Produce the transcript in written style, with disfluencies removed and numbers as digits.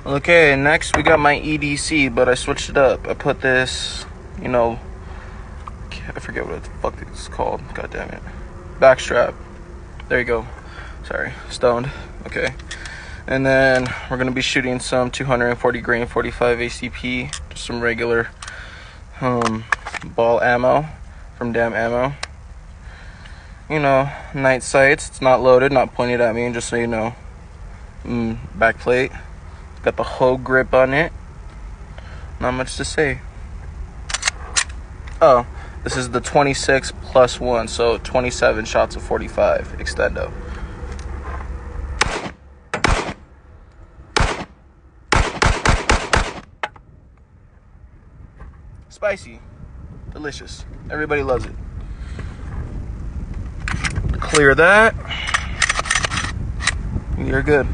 Okay, next we got my EDC, but I switched it up. I put this, you know, I forget what the fuck it's called. God damn it. Backstrap. There you go. Sorry, stoned. Okay. And then we're gonna be shooting some 240 grain 45 ACP, just some regular ball ammo from Damn Ammo. You know, night sights. It's not loaded, not pointed at me, just so you know. Back plate. Got the whole grip on it. Not much to say. Oh, this is the 26 plus 1, so 27 shots of 45 extendo. Spicy. Delicious. Everybody loves it. Clear that. You're good.